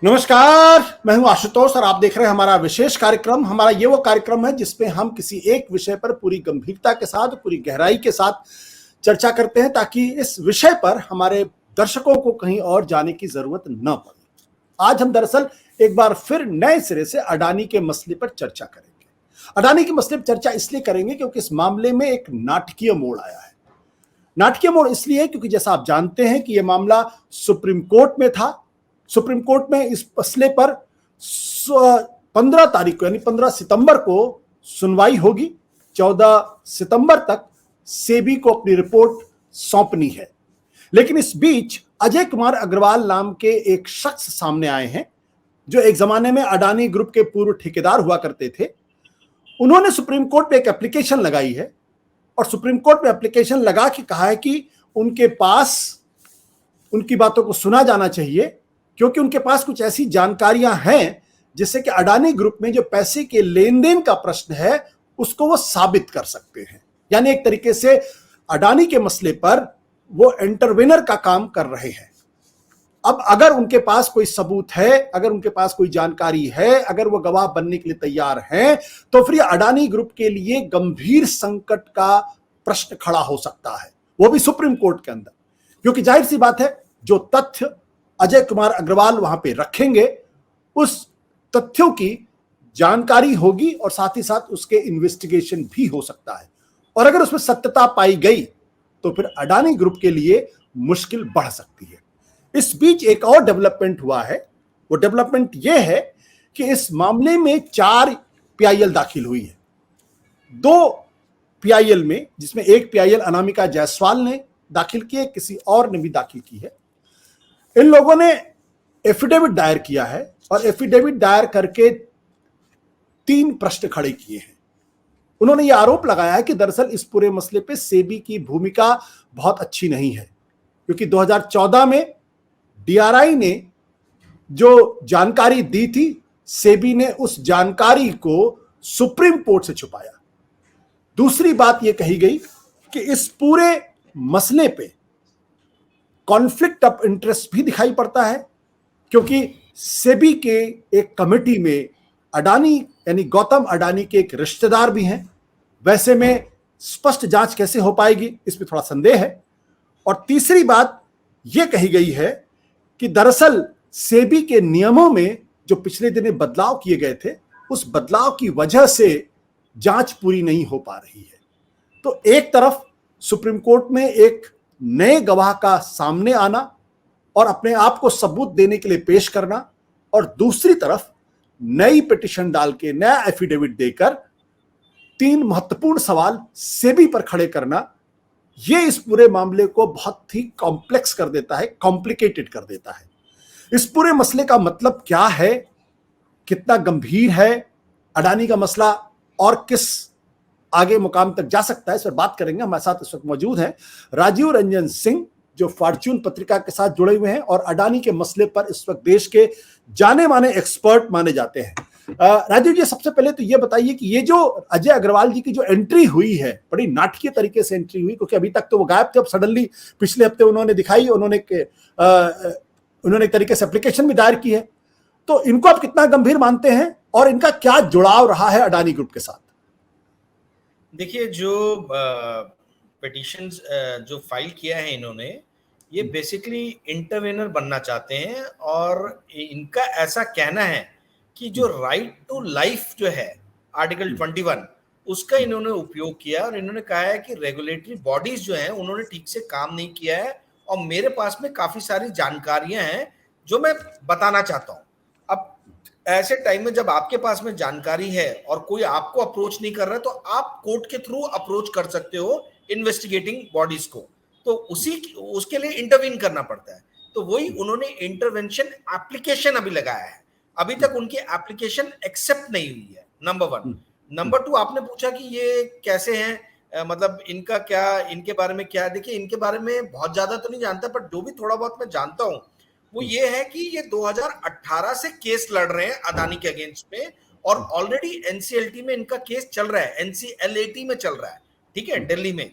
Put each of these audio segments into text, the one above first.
नमस्कार, मैं हूं आशुतोष और आप देख रहे हैं हमारा विशेष कार्यक्रम। हमारा ये वो कार्यक्रम है जिसमें हम किसी एक विषय पर पूरी गंभीरता के साथ, पूरी गहराई के साथ चर्चा करते हैं ताकि इस विषय पर हमारे दर्शकों को कहीं और जाने की जरूरत न पड़े। आज हम दरअसल एक बार फिर नए सिरे से अडानी के मसले पर चर्चा करेंगे। अडानी के मसले पर चर्चा इसलिए करेंगे क्योंकि इस मामले में एक नाटकीय मोड़ आया है। नाटकीय मोड़ इसलिए क्योंकि जैसा आप जानते हैं कि यह मामला सुप्रीम कोर्ट में था। सुप्रीम कोर्ट में इस मसले पर 15 तारीख को यानी 15 सितंबर को सुनवाई होगी। 14 सितंबर तक सेबी को अपनी रिपोर्ट सौंपनी है। लेकिन इस बीच अजय कुमार अग्रवाल नाम के एक शख्स सामने आए हैं जो एक जमाने में अडानी ग्रुप के पूर्व ठेकेदार हुआ करते थे। उन्होंने सुप्रीम कोर्ट में एक एप्लीकेशन लगाई है और सुप्रीम कोर्ट में एप्लीकेशन लगा के कहा है कि उनके पास उनकी बातों को सुना जाना चाहिए क्योंकि उनके पास कुछ ऐसी जानकारियां हैं जिससे कि अडानी ग्रुप में जो पैसे के लेन देन का प्रश्न है उसको वो साबित कर सकते हैं। यानी एक तरीके से अडानी के मसले पर वो इंटरवेनर का काम कर रहे हैं। अब अगर उनके पास कोई सबूत है, अगर उनके पास कोई जानकारी है, अगर वो गवाह बनने के लिए तैयार हैं, तो फिर अडानी ग्रुप के लिए गंभीर संकट का प्रश्न खड़ा हो सकता है, वो भी सुप्रीम कोर्ट के अंदर। क्योंकि जाहिर सी बात है, जो तथ्य अजय कुमार अग्रवाल वहां पे रखेंगे उस तथ्यों की जानकारी होगी और साथ ही साथ उसके इन्वेस्टिगेशन भी हो सकता है। और अगर उसमें सत्यता पाई गई तो फिर अडानी ग्रुप के लिए मुश्किल बढ़ सकती है। इस बीच एक और डेवलपमेंट हुआ है। वो डेवलपमेंट यह है कि इस मामले में 4 पीआईएल दाखिल हुई है। 2 पीआईएल में, जिसमें एक पीआईएल अनामिका जायसवाल ने दाखिल की है, किसी और ने भी दाखिल की है। इन लोगों ने एफिडेविट दायर किया है और एफिडेविट दायर करके 3 प्रश्न खड़े किए हैं। उन्होंने यह आरोप लगाया है कि दरअसल इस पूरे मसले पे सेबी की भूमिका बहुत अच्छी नहीं है क्योंकि 2014 में डीआरआई ने जो जानकारी दी थी, सेबी ने उस जानकारी को सुप्रीम कोर्ट से छुपाया। दूसरी बात यह कही गई कि इस पूरे मसले पे कॉन्फ्लिक्ट ऑफ इंटरेस्ट भी दिखाई पड़ता है क्योंकि सेबी के एक कमेटी में अडानी यानी गौतम अडानी के एक रिश्तेदार भी हैं। वैसे में स्पष्ट जांच कैसे हो पाएगी, इसमें थोड़ा संदेह है। और तीसरी बात यह कही गई है कि दरअसल सेबी के नियमों में जो पिछले दिनों बदलाव किए गए थे, उस बदलाव की वजह से जांच पूरी नहीं हो पा रही है। तो एक तरफ सुप्रीम कोर्ट में एक नए गवाह का सामने आना और अपने आप को सबूत देने के लिए पेश करना, और दूसरी तरफ नई पिटीशन डाल के नया एफिडेविट देकर 3 महत्वपूर्ण सवाल सेबी पर खड़े करना, यह इस पूरे मामले को बहुत ही कॉम्प्लेक्स कर देता है, कॉम्प्लिकेटेड कर देता है। इस पूरे मसले का मतलब क्या है, कितना गंभीर है अडानी का मसला और किस आगे मुकाम तक जा सकता है, इस पर बात करेंगे। हमारे साथ इस वक्त मौजूद हैं राजीव रंजन सिंह जो फॉर्च्यून पत्रिका के साथ जुड़े हुए हैं और अडानी के मसले पर इस वक्त देश के जाने माने एक्सपर्ट माने जाते हैं। राजीव जी, सबसे पहले तो ये बताइए कि ये जो अजय अग्रवाल जी की जो एंट्री हुई है, बड़ी नाटकीय तरीके से एंट्री हुई क्योंकि अभी तक तो वो गायब थे, अब सडनली पिछले हफ्ते उन्होंने दिखाई, उन्होंने एक तरीके से एप्लीकेशन भी दायर की है। तो इनको आप कितना गंभीर मानते हैं और इनका क्या जुड़ाव रहा है अडानी ग्रुप के साथ? देखिए, जो पिटीशंस जो फाइल किया है इन्होंने, ये बेसिकली इंटरवेनर बनना चाहते हैं और इनका ऐसा कहना है कि जो राइट टू लाइफ जो है आर्टिकल 21 उसका इन्होंने उपयोग किया और इन्होंने कहा है कि रेगुलेटरी बॉडीज जो हैं उन्होंने ठीक से काम नहीं किया है और मेरे पास में काफी सारी जानकारियां हैं जो मैं बताना चाहता हूं। अब ऐसे टाइम में जब आपके पास में जानकारी है और कोई आपको अप्रोच नहीं कर रहा है तो आप कोर्ट के थ्रू अप्रोच कर सकते हो इन्वेस्टिगेटिंग बॉडीज को, तो उसके लिए इंटरवीन करना पड़ता है। तो वही उन्होंने इंटरवेंशन एप्लीकेशन अभी लगाया है। अभी तक उनकी एप्लीकेशन एक्सेप्ट नहीं हुई है, नंबर 1। नंबर 2, आपने पूछा कि ये कैसे हैं, मतलब इनका क्या, इनके बारे में क्या है। देखिए, इनके बारे में बहुत ज्यादा तो नहीं जानता, पर जो भी थोड़ा बहुत मैं जानता हूं वो ये है कि ये 2018 से केस लड़ रहे हैं अदानी के अगेंस्ट में और ऑलरेडी एनसीएलटी में इनका केस चल रहा है, एनसीएलएटी में चल रहा है, ठीक है, दिल्ली में।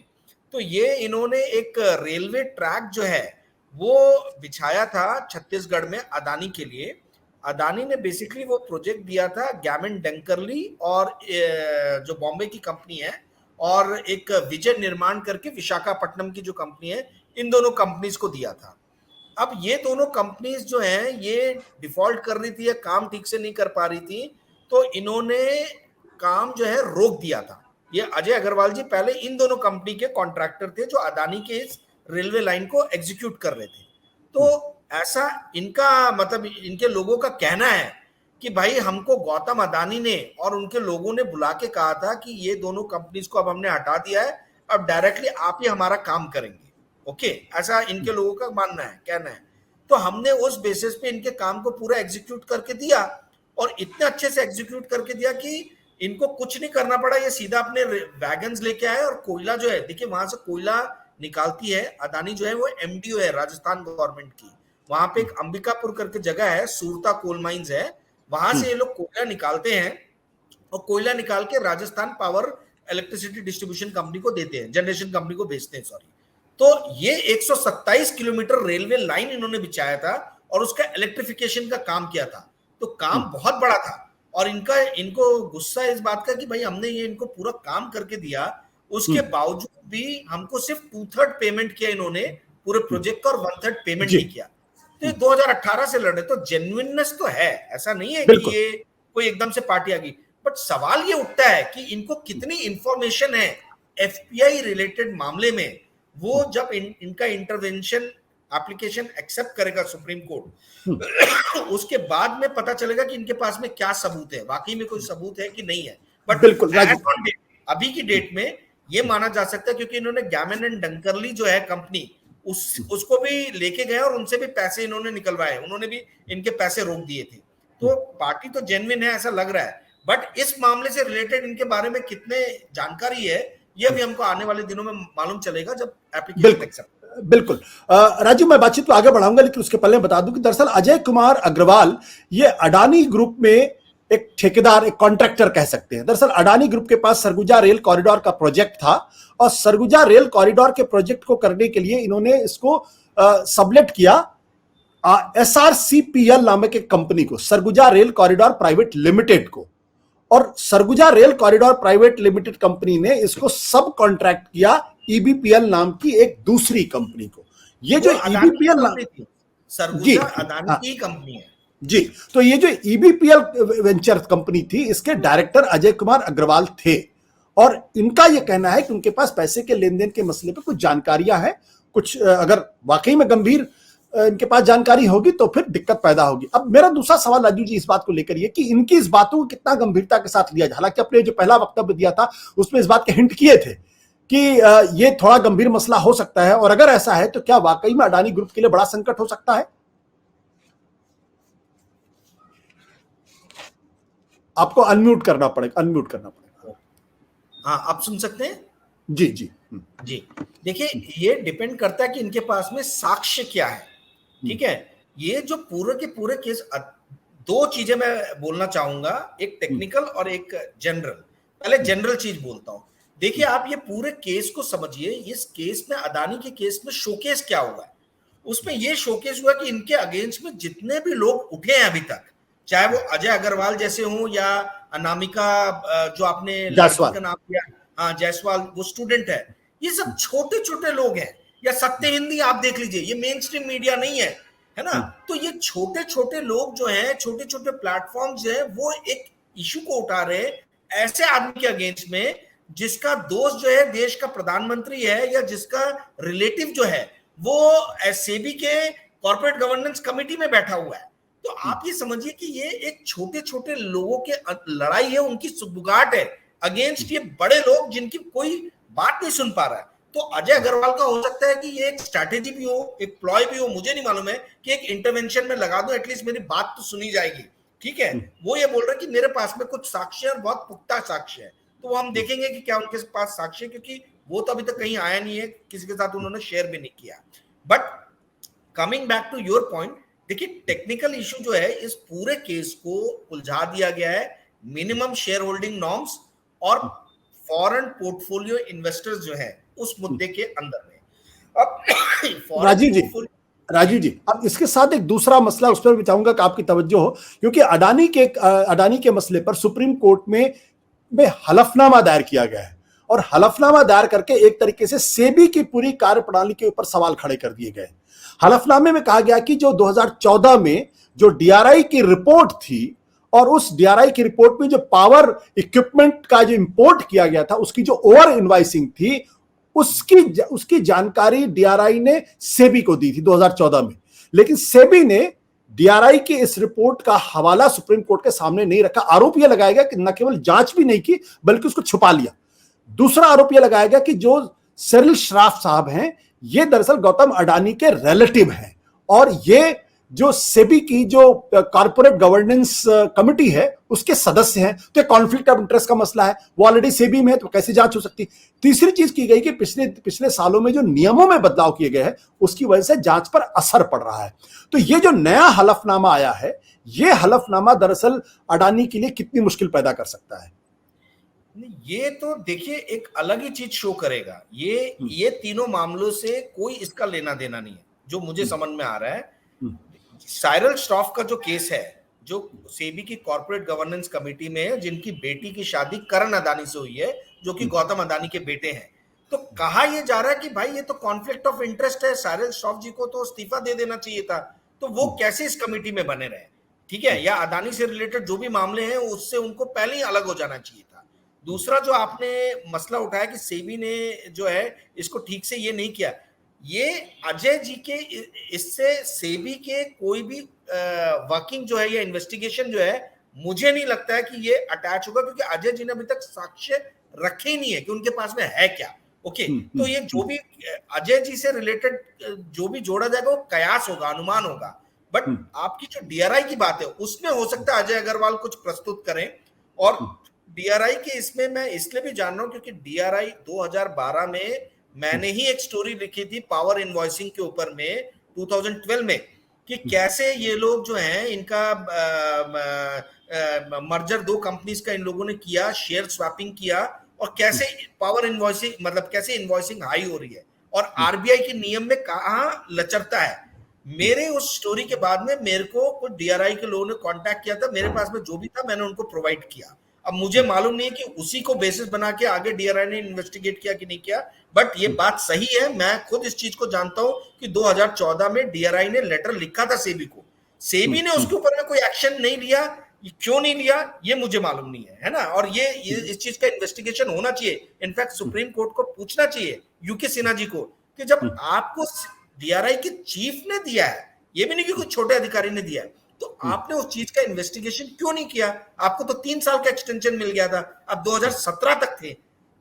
तो ये इन्होंने एक रेलवे ट्रैक जो है वो बिछाया था छत्तीसगढ़ में अदानी के लिए अदानी ने बेसिकली वो प्रोजेक्ट दिया था गैमन डंकरली और जो बॉम्बे की कंपनी है, और एक विजय निर्माण करके विशाखापट्टनम की जो कंपनी है, इन दोनों कंपनीज को दिया था। अब ये दोनों कंपनीज जो हैं ये डिफॉल्ट कर रही थी या काम ठीक से नहीं कर पा रही थी, तो इन्होंने काम जो है रोक दिया था। ये अजय अग्रवाल जी पहले इन दोनों कंपनी के कॉन्ट्रैक्टर थे जो अदानी के इस रेलवे लाइन को एग्जीक्यूट कर रहे थे। तो ऐसा इनका मतलब इनके लोगों का कहना है कि भाई हमको गौतम अदानी ने और उनके लोगों ने बुला के कहा था कि ये दोनों कंपनीज को अब हमने हटा दिया है, अब डायरेक्टली आप ही हमारा काम करेंगे। ओके, ऐसा इनके लोगों का मानना है, कहना है। तो हमने उस बेसिस पे इनके काम को पूरा एग्जीक्यूट करके दिया, और इतने अच्छे से एग्जीक्यूट करके दिया कि इनको कुछ नहीं करना पड़ा। ये सीधा अपने वैगन्स लेके आए, और कोयला जो है देखिए वहां से कोयला निकालती है अदानी जो है, वो एमडीओ है राजस्थान गवर्नमेंट की। वहां पे एक अंबिकापुर करके जगह है, सूरता कोल माइंस है, वहां से ये लोग कोयला निकालते हैं, और कोयला निकाल के Rajasthan power electricity distribution company को देते हैं, जनरेशन कंपनी को भेजते हैं, सॉरी। तो ये 127 किलोमीटर रेलवे लाइन इन्होंने बिछाया था और उसका इलेक्ट्रिफिकेशन का काम किया था। तो काम बहुत बड़ा था, और इनको गुस्सा इस बात का कि भाई हमने ये इनको पूरा काम करके दिया, उसके बावजूद भी हमको सिर्फ 2/3 पेमेंट किया इन्होंने पूरे प्रोजेक्ट का, और 1/3 पेमेंट नहीं किया। तो ये 2018 से लड़े, तो जेन्युइननेस तो है, ऐसा नहीं है कि ये कोई एकदम से पार्टी आ गई। बट सवाल ये उठता है कि इनको कितनी इंफॉर्मेशन है एफपीआई रिलेटेड मामले में। वो जब इनका इंटरवेंशन एप्लीकेशन एक्सेप्ट करेगा सुप्रीम कोर्ट, उसके बाद में पता चलेगा कि इनके पास में क्या सबूत है, वाकई में कोई सबूत है कि नहीं है। बट बिल्कुल अभी की डेट में ये माना जा सकता है, क्योंकि इन्होंने गैमन एंड डंकरली जो है कंपनी, उसको भी लेके गए और उनसे भी पैसे इन्होंने निकलवाए, उन्होंने भी इनके पैसे रोक दिए थे। तो पार्टी तो जेन्युइन है ऐसा लग रहा है, बट इस मामले से रिलेटेड इनके बारे में कितने जानकारी है ये भी हमको आने वाले दिनों में मालूम चलेगा जब एप्लीकेशन एक्सेप्ट। बिल्कुल राजू, मैं बातचीत को आगे बढ़ाऊंगा, लेकिन उसके पहले बता दूं कि दरअसल अजय कुमार अग्रवाल ये अडानी ग्रुप में एक ठेकेदार, एक कॉन्ट्रैक्टर कह सकते हैं। दरअसल अडानी ग्रुप के पास सरगुजा रेल कॉरिडोर का प्रोजेक्ट था, और सरगुजा रेल कॉरिडोर के प्रोजेक्ट को करने के लिए इन्होंने इसको सबलेट किया SRCPL नामक एक कंपनी को, Surguja rail corridor private limited को। और Surguja rail corridor private limited company ने इसको सब कॉन्ट्रैक्ट किया EBPL नाम की एक दूसरी कंपनी को। ये जो EBPL सरगुजा अदानी की कंपनी है जी, तो ये जो EBPL वेंचर कंपनी थी, इसके डायरेक्टर अजय कुमार अग्रवाल थे, और इनका यह कहना है कि उनके पास पैसे के लेन देन के मसले पर कुछ जानकारियां हैं, कुछ अगर वाकई में गंभीर इनके पास जानकारी होगी तो फिर दिक्कत पैदा होगी। अब मेरा दूसरा सवाल राजू जी इस बात को लेकर ये कि इनकी इस बातों को कितना गंभीरता के साथ लिया जाए। हालांकि अपने जो पहला वक्तव्य दिया था उसमें इस बात के हिंट किए थे कि ये थोड़ा गंभीर मसला हो सकता है, और अगर ऐसा है तो क्या वाकई में अडानी ग्रुप के लिए बड़ा संकट हो सकता है? आपको अनम्यूट करना पड़ेगा। हाँ, आप सुन सकते हैं? जी जी जी, देखिए ये डिपेंड करता है कि इनके पास में साक्ष्य क्या है। ठीक है, ये जो पूरे के पूरे केस, दो चीजें मैं बोलना चाहूंगा, एक टेक्निकल और एक जनरल। पहले जनरल चीज बोलता हूं। देखिए आप ये पूरे केस को समझिए। इस केस में, अदानी के केस में शोकेस क्या हुआ है, उसमें ये शोकेस हुआ कि इनके अगेंस्ट में जितने भी लोग उठे हैं अभी तक, चाहे वो अजय अग्रवाल जैसे हों या अनामिका जो आपने जायसवाल का नाम लिया, हाँ जायसवाल, वो स्टूडेंट है, ये सब छोटे छोटे लोग हैं। या सत्य हिंदी आप देख लीजिए, ये मेन स्ट्रीम मीडिया नहीं है ना। तो ये छोटे छोटे लोग जो हैं, छोटे छोटे प्लेटफॉर्म्स हैं, वो एक इशू को उठा रहे हैं ऐसे आदमी के अगेंस्ट में जिसका दोस्त जो है देश का प्रधानमंत्री है, या जिसका रिलेटिव जो है वो सेबी के कॉर्पोरेट गवर्नेंस कमेटी में बैठा हुआ है। तो आप ये समझिए कि ये एक छोटे छोटे लोगों के लड़ाई है, उनकी सुबुगाट है अगेंस्ट ये बड़े लोग जिनकी कोई बात नहीं सुन पा रहा है। तो अजय अग्रवाल का हो सकता है कि ये एक स्ट्रैटेजी भी हो, एक प्लॉय भी हो, मुझे नहीं मालूम है, कि एक इंटरवेंशन में लगा दो, एटलीस्ट मेरी बात तो सुनी जाएगी। ठीक है, वो ये बोल रहे हैं कि मेरे पास में कुछ साक्ष्य और बहुत पुख्ता साक्ष्य है। तो हम देखेंगे कि क्या उनके पास साक्ष्य, क्योंकि वो तो अभी तक कहीं आया नहीं है, किसी के साथ उन्होंने शेयर भी नहीं किया। But coming back to your point, देखिए टेक्निकल इशू जो है, इस पूरे केस को उलझा दिया गया है मिनिमम शेयर होल्डिंग नॉर्म्स और फॉरेन पोर्टफोलियो इन्वेस्टर्स जो है उस मुद्दे के अंदर में। अब राजीव जी, राजीव जी, अब इसके साथ एक दूसरा मसला, उस पर भी चाहूंगा कि आपकी तवज्जो हो, क्योंकि अडानी के मसले पर सुप्रीम कोर्ट में हलफनामा दायर किया गया है, और हलफनामा दायर करके एक तरीके से सेबी की पूरी कार्यप्रणाली के ऊपर सवाल खड़े कर दिए गए। हलफनामे में कहा गया कि जो 2014 में जो डीआरआई की रिपोर्ट थी, और उस डीआरआई की रिपोर्ट में जो पावर इक्विपमेंट का जो इंपोर्ट किया गया था, उसकी जो ओवर इनवाइसिंग थी, उसकी जानकारी डीआरआई ने सेबी को दी थी 2014 में। लेकिन सेबी ने डीआरआई की इस रिपोर्ट का हवाला सुप्रीम कोर्ट के सामने नहीं रखा। आरोप यह लगाया गया कि न केवल जांच भी नहीं की, बल्कि उसको छुपा लिया। दूसरा आरोप यह लगाया गया कि जो सेरिल श्राफ साहब हैं, ये दरअसल गौतम अडानी के रिलेटिव हैं, और ये जो सेबी की जो कॉर्पोरेट गवर्नेंस कमेटी है उसके सदस्य हैं। तो कॉन्फ्लिक्ट ऑफ इंटरेस्ट का मसला है, वो ऑलरेडी सेबी में है, तो कैसे जांच हो सकती। तीसरी चीज की गई कि पिछले सालों में जो नियमों में बदलाव किए गए हैं, उसकी वजह से जांच पर असर पड़ रहा है। तो ये जो नया हलफनामा आया है, ये हलफनामा दरअसल अडानी के लिए कितनी मुश्किल पैदा कर सकता है? ये तो देखिए एक अलग ही चीज शो करेगा। ये तीनों मामलों से कोई इसका लेना देना नहीं है, जो मुझे समझ में आ रहा है। साइरल श्रॉफ का जो केस है, जो सेबी की कॉर्पोरेट गवर्नेंस कमेटी में है, जिनकी बेटी की शादी करण अडानी से हुई है, जो कि गौतम अडानी के बेटे हैं, तो कहा यह जा रहा है कि भाई ये तो कॉन्फ्लिक्ट ऑफ इंटरेस्ट है, साइरल श्रॉफ जी को तो इस्तीफा दे देना चाहिए था, तो वो कैसे इस कमेटी में बने रहे, ठीक है, या अडानी से रिलेटेड जो भी मामले हैं उससे उनको पहले ही अलग हो जाना चाहिए था। दूसरा जो आपने मसला उठाया कि सेबी ने जो है इसको ठीक से ये नहीं किया, ये अजय जी के इससे सेबी के कोई भी वर्किंग जो है या इन्वेस्टिगेशन जो है, मुझे नहीं लगता है कि ये अटैच होगा, क्योंकि अजय जी ने अभी तक साक्ष्य रखे ही नहीं है कि उनके पास में है क्या। ओके, तो ये जो भी अजय जी से रिलेटेड जो भी जोड़ा जाएगा वो कयास होगा, अनुमान होगा। बट आपकी जो डीआरआई की बात है उसमें हो सकता है अजय अग्रवाल कुछ प्रस्तुत करें। और डीआरआई के इसमें मैं इसलिए भी जान रहा हूं क्योंकि डीआरआई 2012 में मैंने ही एक स्टोरी लिखी थी पावर इनवॉइसिंग के ऊपर में 2012 में, कि कैसे ये लोग जो हैं इनका मर्जर दो कंपनीज का इन लोगों ने किया, शेयर स्वैपिंग किया, और कैसे पावर इनवॉइसिंग मतलब कैसे इनवॉइसिंग हाई हो रही है और आरबीआई के नियम में कहां लचरता है। मेरे उस स्टोरी के बाद में मेरे को कुछ डीआरआई के लोगों ने कांटेक्ट किया था, मेरे पास में जो भी था मैंने उनको प्रोवाइड किया। अब मुझे मालूम नहीं है कि उसी को बेसिस बना के आगे डीआरआई ने इन्वेस्टिगेट किया कि नहीं किया, बट ये बात सही है, मैं खुद इस चीज को जानता हूं कि 2014 में डीआरआई ने लेटर लिखा था सेबी को, सेबी ने उसके ऊपर में कोई एक्शन नहीं लिया। क्यों नहीं लिया ये मुझे मालूम नहीं है ना। और ये इस चीज का इन्वेस्टिगेशन होना चाहिए, इनफैक्ट सुप्रीम कोर्ट को पूछना चाहिए यूके सिन्हा जी को, कि जब आपको डीआरआई के चीफ ने दिया है, ये भी नहीं कि कोई छोटे अधिकारी ने दिया है, तो आपने उस चीज का इन्वेस्टिगेशन क्यों नहीं किया। आपको तो 3 साल का एक्सटेंशन मिल गया था, अब 2017 तक थे,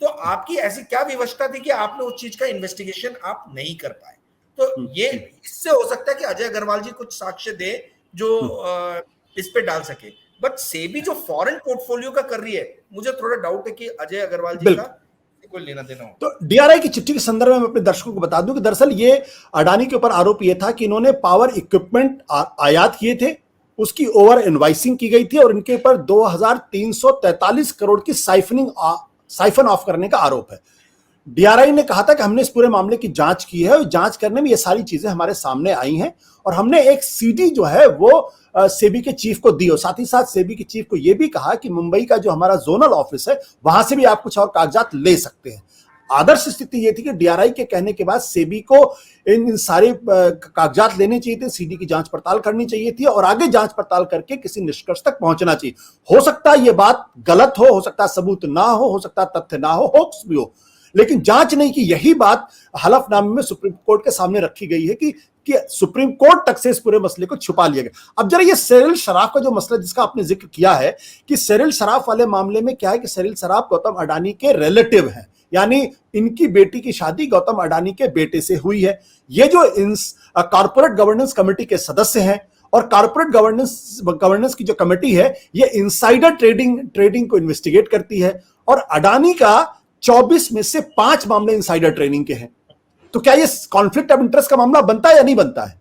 तो आपकी ऐसी क्या विवशता थी कि आपने उस चीज का इन्वेस्टिगेशन आप नहीं कर पाए। तो ये इससे हो सकता है कि अजय अग्रवाल जी कुछ साक्ष्य दे जो इस पे डाल सके। बट सेबी जो फॉरेन पोर्टफोलियो का कर रही है, मुझे थोड़ा डाउट है कि अजय अग्रवाल जी का कोई लेना देना हो। तो डीआरआई की चिट्ठी के संदर्भ में मैं अपने दर्शकों को बता दूं कि दरअसल ये अडानी के ऊपर आरोप ये था कि इन्होंने पावर इक्विपमेंट आयात किए थे, उसकी ओवर इनवाइसिंग की गई थी, और इनके ऊपर 2343 करोड़ की साइफन ऑफ करने का आरोप है। डीआरआई ने कहा था कि हमने इस पूरे मामले की जांच की है, और जांच करने में ये सारी चीजें हमारे सामने आई हैं, और हमने एक सीडी जो है वो सेबी के चीफ को दी, और साथ ही साथ सेबी के चीफ को यह भी कहा कि मुंबई का जो हमारा जोनल ऑफिस है वहां से भी आप कुछ और कागजात ले सकते हैं। आदर्श स्थिति यह थी कि डीआरआई के कहने के बाद सेबी को इन सारे कागजात लेने चाहिए थे, सीडी की जांच पड़ताल करनी चाहिए थी, और आगे जांच पड़ताल करके किसी निष्कर्ष तक पहुंचना चाहिए। हो सकता है यह बात गलत हो सकता है सबूत ना हो सकता है तथ्य ना हो, होक्स भी हो, लेकिन जांच नहीं की। यही बात हलफनामे में सुप्रीम कोर्ट के सामने रखी गई है कि सुप्रीम कोर्ट तक से इस पूरे मसले को छुपा लिया गया। अब जरा ये सेरिल शराफ का जो मसला जिसका आपने जिक्र किया है, कि सेरिल शराफ वाले मामले में क्या है कि सेरिल शराफ गौतम अडानी के रिलेटिव हैं, यानी इनकी बेटी की शादी गौतम अडानी के बेटे से हुई है। ये जो कॉर्पोरेट गवर्नेंस कमेटी के सदस्य हैं, और कॉर्पोरेट गवर्नेंस की जो कमेटी है ये इनसाइडर ट्रेडिंग को इन्वेस्टिगेट करती है, और अडानी का 24 में से 5 मामले इनसाइडर ट्रेडिंग के हैं। तो क्या ये कॉन्फ्लिक्ट ऑफ इंटरेस्ट का मामला बनता है या नहीं बनता है?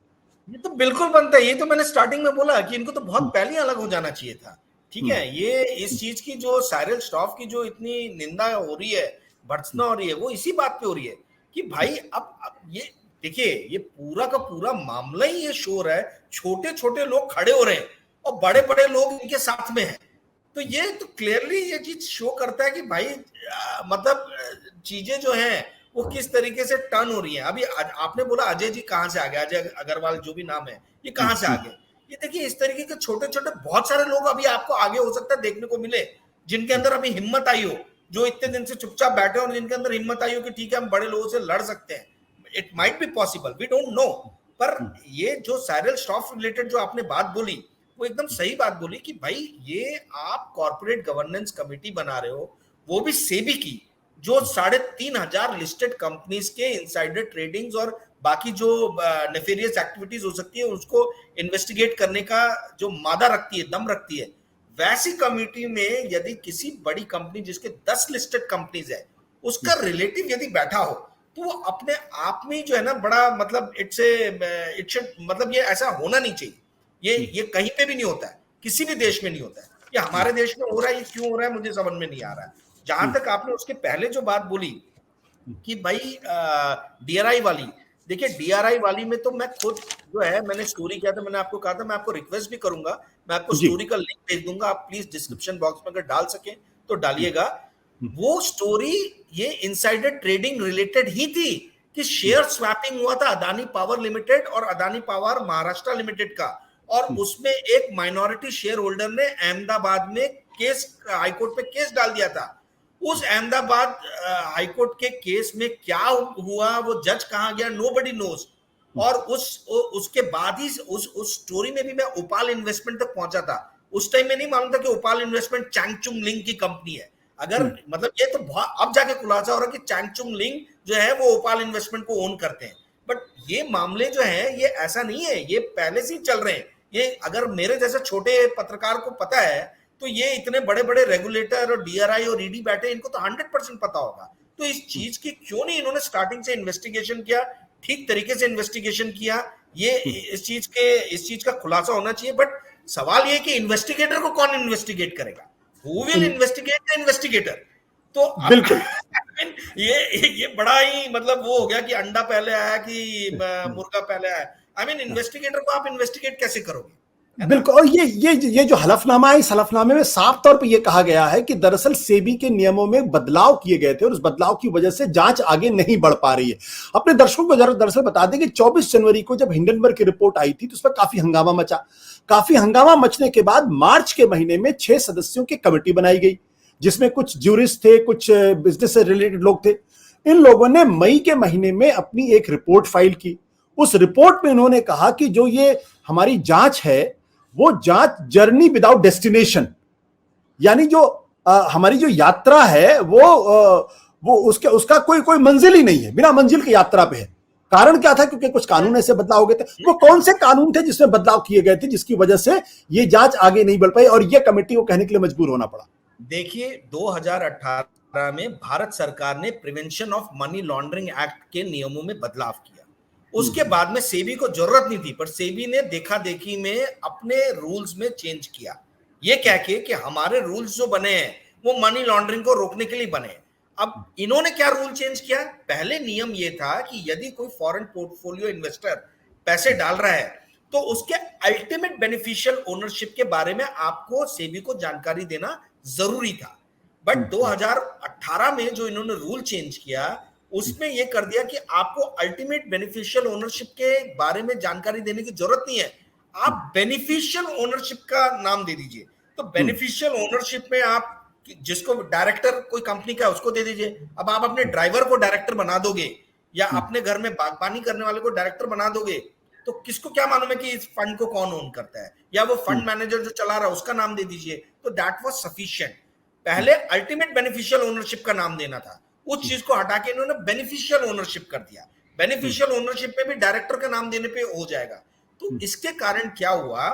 ये तो बिल्कुल बनता है। ये तो मैंने स्टार्टिंग में बोला कि इनको तो बहुत पहले ही अलग हो जाना चाहिए था, ठीक है। ये इस चीज की जो साइरल श्रॉफ की जो इतनी निंदा हो रही है, भर्त्सना हो रही है, वो इसी बात पे हो रही है कि भाई अब ये देखिए ये पूरा का पूरा मामला ही ये शोर है, छोटे छोटे लोग खड़े हो रहे हैं और बड़े बड़े लोग इनके साथ में हैं। तो ये तो क्लियरली ये चीज शो करता है कि भाई मतलब चीजें जो हैं वो किस तरीके से टर्न हो रही हैं। अभी आपने बोला अजय जी कहाँ से आ गए, अजय अग्रवाल जो भी नाम है, ये कहाँ से आ गए? ये देखिए इस तरीके के छोटे छोटे बहुत सारे लोग अभी आपको आगे हो सकता है देखने को मिले, जिनके अंदर अभी हिम्मत आई हो, जो इतने दिन से चुपचाप बैठे और जिनके अंदर हिम्मत आई हो कि ठीक है हम बड़े लोगों से लड़ सकते हैं। It might be possible, we don't know. पर ये जो साइरल श्रॉफ रिलेटेड जो आपने बात बोली वो एकदम सही बात बोली कि भाई ये आप कॉर्पोरेट गवर्नेंस कमेटी बना रहे हो, वो भी सेबी की, जो 3,500 लिस्टेड कंपनीज के इनसाइडर ट्रेडिंग्स और बाकी जो नेफेरियस एक्टिविटीज हो सकती है उसको इन्वेस्टिगेट करने का जो मादा रखती है, दम रखती है, वैसी कमेटी में यदि किसी बड़ी कंपनी जिसके 10 लिस्टेड कंपनीज है उसका रिलेटिव यदि बैठा हो तो वो अपने आप में जो है ना बड़ा मतलब इट शुड मतलब ये ऐसा होना नहीं चाहिए। ये कहीं पे भी नहीं होता है, किसी भी देश में नहीं होता है। ये हमारे देश में हो रहा है, ये क्यों हो रहा है मुझे समझ में नहीं आ रहा है। जहां तक आपने उसके पहले जो बात बोली कि भाई डीआरआई वाली, देखिए डीआरआई वाली में तो मैं खुद जो है मैंने स्टोरी किया था, मैंने आपको कहा था मैं आपको रिक्वेस्ट भी करूंगा, मैं आपको स्टोरी का लिंक भेज दूंगा, आप प्लीज डिस्क्रिप्शन बॉक्स में अगर डाल सके तो डालिएगा। वो स्टोरी ये इनसाइडर ट्रेडिंग रिलेटेड ही थी कि शेयर स्वैपिंग हुआ था अदानी पावर लिमिटेड और अदानी पावर महाराष्ट्र लिमिटेड का, और उसमें एक माइनॉरिटी शेयर होल्डर ने अहमदाबाद में केस, हाईकोर्ट पे केस डाल दिया था। उस अहमदाबाद हाईकोर्ट के केस में क्या हुआ, वो जज कहां गया, नोबडी नोज। और उसके बाद ही उस स्टोरी में भी मैं उपाल इन्वेस्टमेंट तक पहुंचा था। उस टाइम में नहीं मालूम था कि उपाल इन्वेस्टमेंट चैंगचुंग लिंग की कंपनी है। अगर मतलब ये तो अब जाके खुलासा हो रहा है कि चैंगचुंग लिंग जो है वो उपाल इन्वेस्टमेंट को ओन करते हैं। बट ये मामले जो है ये ऐसा नहीं है, ये पहले से ही चल रहे हैं। ये अगर मेरे जैसे छोटे पत्रकार को पता है तो ये इतने बड़े बड़े रेगुलेटर और डीआरआई और ईडी बैठे, इनको तो 100% पता होगा। तो इस चीज की क्यों नहीं इन्होंने स्टार्टिंग से इन्वेस्टिगेशन किया, ठीक तरीके से इन्वेस्टिगेशन किया? ये इस चीज का खुलासा होना चाहिए। बट सवाल ये कि इन्वेस्टिगेटर को कौन इन्वेस्टिगेट करेगा? Who will investigate the investigator? तो बिल्कुल ये बड़ा ही मतलब वो हो गया कि अंडा पहले आया कि मुर्गा पहले आया। आई मीन इन्वेस्टिगेटर को आप इन्वेस्टिगेट कैसे करोगे? बिल्कुल। और ये जो हलफनामा है, इस हलफनामे में साफ तौर पे ये कहा गया है कि दरअसल सेबी के नियमों में बदलाव किए गए थे और उस बदलाव की वजह से जांच आगे नहीं बढ़ पा रही है। अपने दर्शकों को दरअसल बता दें कि 24 जनवरी को जब हिंडनबर्ग की रिपोर्ट आई थी तो उस पर काफी हंगामा मचा। काफी हंगामा मचने के बाद मार्च के महीने में 6 सदस्यों की कमेटी बनाई गई, जिसमें कुछ ज्यूरिस्ट थे, कुछ बिजनेस से रिलेटेड लोग थे। इन लोगों ने मई के महीने में अपनी एक रिपोर्ट फाइल की। उस रिपोर्ट में इन्होंने कहा कि जो ये हमारी जांच है वो जांच जर्नी विदाउट डेस्टिनेशन, यानी जो हमारी जो यात्रा है वो उसका कोई मंजिल ही नहीं है, बिना मंजिल की यात्रा पे है। कारण क्या था? क्योंकि कुछ कानून ऐसे बदलाव हो गए थे। वो कौन से कानून थे जिसमें बदलाव किए गए थे जिसकी वजह से ये जांच आगे नहीं बढ़ पाई और ये कमेटी को कहने के लिए मजबूर होना पड़ा? देखिए 2018 में भारत सरकार ने prevention of money laundering act के नियमों में बदलाव किया। उसके बाद में सेबी को जरूरत नहीं थी, पर सेबी ने देखा देखी में अपने रूल्स में चेंज किया, ये कह के कि हमारे रूल्स जो बने हैं वो मनी लॉन्ड्रिंग को रोकने के लिए बने। अब इन्होंने क्या रूल चेंज किया? पहले नियम ये था कि यदि कोई फॉरेन पोर्टफोलियो इन्वेस्टर पैसे डाल रहा है तो उसके अल्टीमेट बेनिफिशियल ओनरशिप के बारे में आपको सेबी को जानकारी देना जरूरी था। बट 2018 में जो इन्होंने रूल चेंज किया उसमें यह कर दिया कि आपको अल्टीमेट बेनिफिशियल ओनरशिप के बारे में जानकारी देने की जरूरत नहीं है, आप बेनिफिशियल ओनरशिप का नाम दे दीजिए। तो बेनिफिशियल ओनरशिप में आप जिसको डायरेक्टर कोई कंपनी का उसको दे दीजिए। अब आप अपने ड्राइवर को डायरेक्टर बना दोगे या अपने घर में बागबानी करने वाले को डायरेक्टर बना दोगे तो किसको क्या मालूम है कि इस फंड को कौन ओन करता है? या वो फंड मैनेजर जो चला रहा है उसका नाम दे दीजिए। तो दैट वाज सफिशिएंट। पहले अल्टीमेट बेनिफिशियल ओनरशिप का नाम देना था, उस चीज को हटा के इन्होंने बेनिफिशियल ओनरशिप कर दिया। बेनिफिशियल ओनरशिप में भी डायरेक्टर का नाम देने पे हो जाएगा। तो इसके कारण क्या हुआ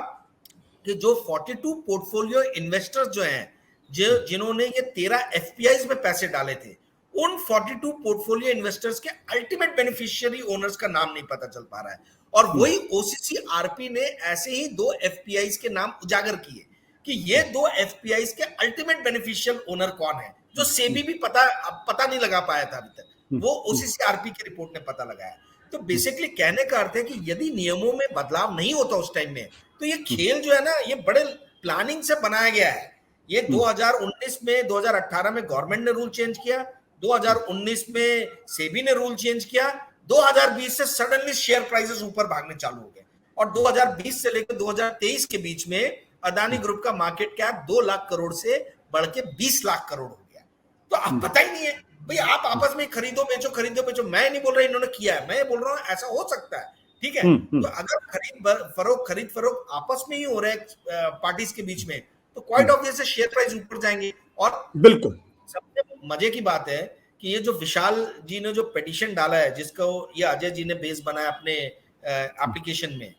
कि जो 42 पोर्टफोलियो इन्वेस्टर्स जो हैं, जिन्होंने ये 13 एफपीआईज में पैसे डाले थे, उन 42 पोर्टफोलियो इन्वेस्टर्स के अल्टीमेट बेनिफिशियरी ओनर्स का नाम नहीं पता चल पा रहा है। और वही ओसीसीआरपी ने ऐसे ही 2 एफपीआईज के नाम उजागर किए कि ये 2 एफपीआईज के अल्टीमेट बेनिफिशियल ओनर कौन है, जो सेबी भी पता नहीं लगा पाया था अभी तक। वो ओसीसीआरपी की रिपोर्ट ने पता लगाया। तो बेसिकली कहने का अर्थ है कि यदि नियमों में बदलाव नहीं होता उस टाइम में, तो ये खेल जो है ना, ये बड़े प्लानिंग से बनाया गया है। ये 2019 में, 2018 में गवर्नमेंट ने रूल चेंज किया, 2019 में सेबी ने रूल चेंज किया, 2020 से सडनली शेयर प्राइसेस ऊपर भागने चालू हो गए, और 2020 से लेकर 2023 के बीच में अदानी ग्रुप का मार्केट कैप 2 लाख करोड़ से बढ़ के 20 लाख करोड़ हो गया। तो आप पता ही नहीं है भाई, आप आपस में खरीदो बेचो खरीदो बेचो। मैं नहीं बोल रहा इन्होंने किया है, मैं बोल रहा हूं ऐसा हो सकता है, ठीक है। तो अगर खरीद फरोख्त आपस में ही हो रहा है पार्टीज के बीच में, तो क्वाइट ऑब्वियस है शेयर प्राइस ऊपर जाएंगे। और बिल्कुल सबसे मजे की बात है कि ये जो विशाल जी ने जो पिटीशन डाला है, जिसको ये अजय जी ने बेस बनाया अपने एप्लीकेशन में,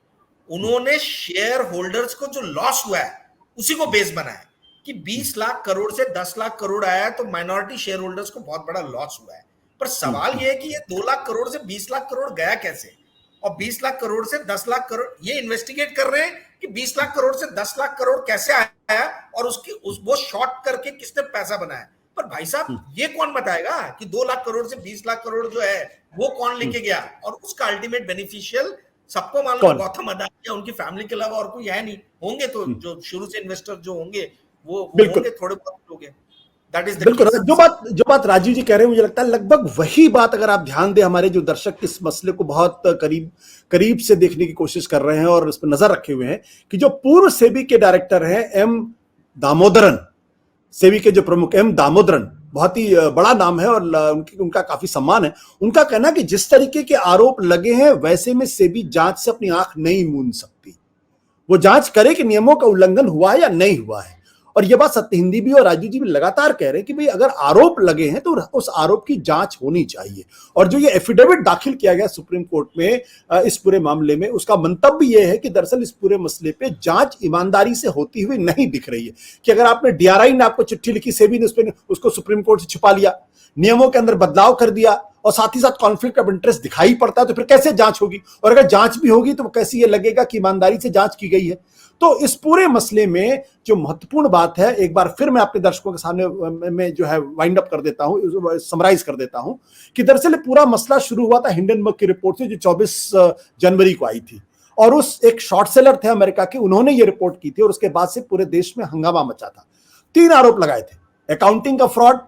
उन्होंने शेयर होल्डर्स को जो लॉस हुआ है उसी को बेस बनाया कि 20 लाख करोड़ से 10 लाख करोड़ आया, तो माइनॉरिटी शेयर होल्डर्स को बहुत बड़ा लॉस हुआ है। पर सवाल यह है कि ये 2 लाख करोड़ से 20 लाख करोड़ गया कैसे, और 20 लाख करोड़ से 10 लाख करोड़ ये इन्वेस्टिगेट कर रहे हैं कि 20 लाख करोड़ से 10 लाख करोड़ कैसे आया, और वो शॉर्ट करके किसने पैसा बनाया। पर भाई साहब ये कौन बताएगा कि 2 लाख करोड़ से 20 लाख करोड़ जो है वो कौन लेके गया, और उसका अल्टीमेट बेनिफिशियल सबको मालूम है, गौतम अदानी या उनकी फैमिली के अलावा और कोई है नहीं। होंगे तो जो शुरू से इन्वेस्टर जो होंगे वो होंगे, थोड़े बहुत लोग हैं। दैट इज बिल्कुल। जो बात राजीव जी कह रहे हैं, मुझे लगता है लगभग वही बात, अगर आप ध्यान दें, हमारे जो दर्शक इस मसले को बहुत करीब से देखने की कोशिश कर रहे हैं और इस पर नजर रखे हुए हैं, कि जो पूर्व सेबी के डायरेक्टर हैं एम दामोदरन, सेबी के जो प्रमुख एम दामोदरन, बहुत ही बड़ा नाम है और उनका काफी सम्मान है। उनका कहना है कि जिस तरीके के आरोप लगे हैं वैसे में सेबी जांच से अपनी आंख नहीं मूंद सकती। वो जांच करे कि नियमों का उल्लंघन हुआ है या नहीं हुआ है। और ये बात सत्य हिंदी भी और राजीव जी भी लगातार कह रहे हैं कि भाई अगर आरोप लगे हैं तो उस आरोप की जांच होनी चाहिए। और जो ये एफिडेविट दाखिल किया गया सुप्रीम कोर्ट में इस पूरे मामले में, उसका मंतव्य ये है कि दरअसल इस पूरे मसले पे जांच ईमानदारी से होती हुई नहीं दिख रही है। कि अगर आपने डीआरआई ने आपको चिट्ठी लिखी, सेबी ने उसको सुप्रीम कोर्ट से छुपा लिया, नियमों के अंदर बदलाव कर दिया और साथ ही साथ कॉन्फ्लिक्ट ऑफ इंटरेस्ट दिखाई पड़ता है, तो फिर कैसे जांच होगी? और अगर जांच भी होगी तो कैसे ये लगेगा कि ईमानदारी से जांच की गई है? तो इस पूरे मसले में जो महत्वपूर्ण बात है, एक बार फिर मैं अपने दर्शकों के सामने में जो है वाइंड अप कर देता हूं, समराइज कर देता हूं, कि दरअसल पूरा मसला शुरू हुआ था हिंडनबर्ग की रिपोर्ट से, जो 24 जनवरी को आई थी। और उस एक शॉर्ट सेलर थे अमेरिका के, उन्होंने ये रिपोर्ट की थी और उसके बाद से पूरे देश में हंगामा मचा था। 3 आरोप लगाए थे: अकाउंटिंग का फ्रॉड,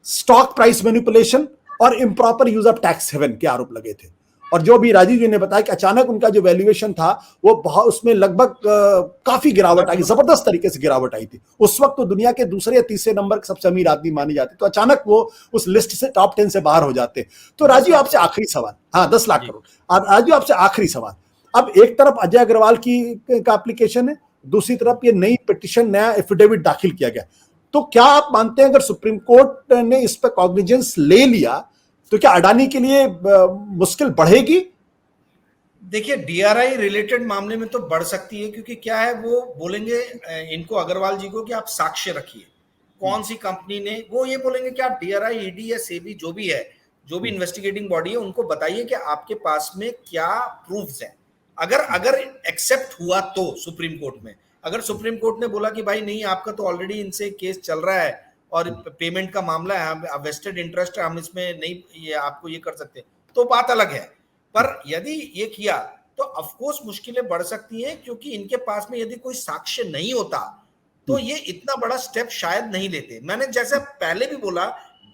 स्टॉक प्राइस मैनिपुलेशन और improper use of tax haven के आरोप लगे थे। और जो भी राजीव जी ने बताया कि अचानक उनका जो वैल्यूएशन था वो बहुत, उसमें लगभग काफी गिरावट आई, जबरदस्त तरीके से गिरावट आई थी। उस वक्त तो दुनिया के दूसरे या तीसरे नंबर के सबसे अमीर आदमी माने जाते, तो अचानक वो उस लिस्ट से टॉप 10 से बाहर हो जाते। तो राजीव आपसे आखिरी सवाल, हाँ 10 लाख करोड़, राजीव आपसे आखिरी सवाल। अब एक तरफ अजय अग्रवाल की का एप्लीकेशन है, दूसरी तरफ ये नई पिटीशन, नया एफिडेविट दाखिल किया गया। तो क्या आप मानते हैं अगर सुप्रीम कोर्ट ने इस पर कॉग्निजेंस ले लिया तो क्या अडानी के लिए मुश्किल बढ़ेगी? देखिए, डीआरआई रिलेटेड मामले में तो बढ़ सकती है, क्योंकि क्या है, वो बोलेंगे इनको, अग्रवाल जी को, कि आप साक्ष्य रखिए कौन सी कंपनी ने, वो ये बोलेंगे कि आप डीआरआई, ईडी या सेबी जो भी है, जो भी इन्वेस्टिगेटिंग बॉडी है, उनको बताइए कि आपके पास में क्या प्रूफ्स है। अगर एक्सेप्ट हुआ तो सुप्रीम कोर्ट में, अगर सुप्रीम कोर्ट ने बोला कि भाई नहीं, आपका तो ऑलरेडी इनसे केस चल रहा है और पेमेंट का मामला है, वेस्टेड इंटरेस्ट है, हम इसमें नहीं ये आपको ये कर सकते, तो बात अलग है। पर यदि ये किया तो ऑफकोर्स मुश्किलें बढ़ सकती हैं, क्योंकि इनके पास में यदि कोई साक्ष्य नहीं होता तो ये इतना बड़ा स्टेप शायद नहीं लेते। मैंने जैसे पहले भी बोला,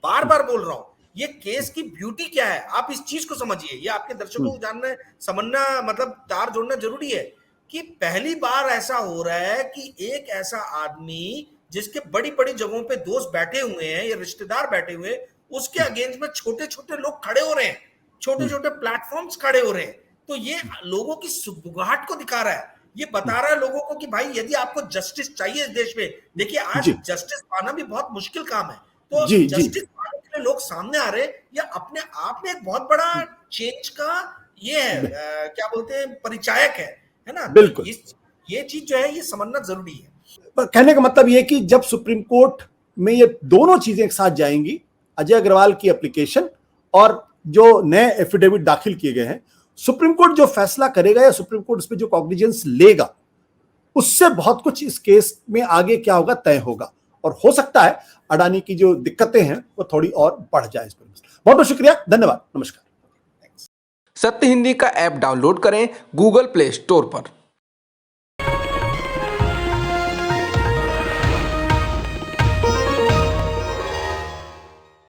बार बार बोल रहा हूं, ये केस की ब्यूटी क्या है, आप इस चीज को समझिए। ये आपके दर्शकों को जानना, समझना, मतलब तार जोड़ना जरूरी है कि पहली बार ऐसा हो रहा है कि एक ऐसा आदमी जिसके बड़ी बड़ी जगहों पे दोस्त बैठे हुए हैं या रिश्तेदार बैठे हुए हैं, उसके अगेंस्ट में छोटे छोटे लोग खड़े हो रहे हैं, छोटे छोटे प्लेटफॉर्म्स खड़े हो रहे हैं। तो ये लोगों की सुगबुगाहट को दिखा रहा है, ये बता रहा है लोगों को कि भाई यदि आपको जस्टिस चाहिए इस देश में, देखिए आज जस्टिस पाना भी बहुत मुश्किल काम है, तो जस्टिस पाने के लिए लोग सामने आ रहे हैं। ये अपने आप में एक बहुत बड़ा चेंज का ये है, क्या बोलते हैं, परिचायक है ना। बिल्कुल, ये चीज जो है ये समझना जरूरी है। पर कहने का मतलब ये कि जब सुप्रीम कोर्ट में ये दोनों चीजें एक साथ जाएंगी, अजय अग्रवाल की एप्लीकेशन और जो नए एफिडेविट दाखिल किए गए हैं, सुप्रीम कोर्ट जो फैसला करेगा या सुप्रीम कोर्ट उस पर जो कॉग्निजेंस लेगा, उससे बहुत कुछ इस केस में आगे क्या होगा तय होगा। और हो सकता है अडानी की जो दिक्कतें हैं वो थोड़ी और बढ़ जाए इस पर। बहुत बहुत शुक्रिया, धन्यवाद, नमस्कार। सत्य हिंदी का ऐप डाउनलोड करें गूगल प्ले स्टोर पर।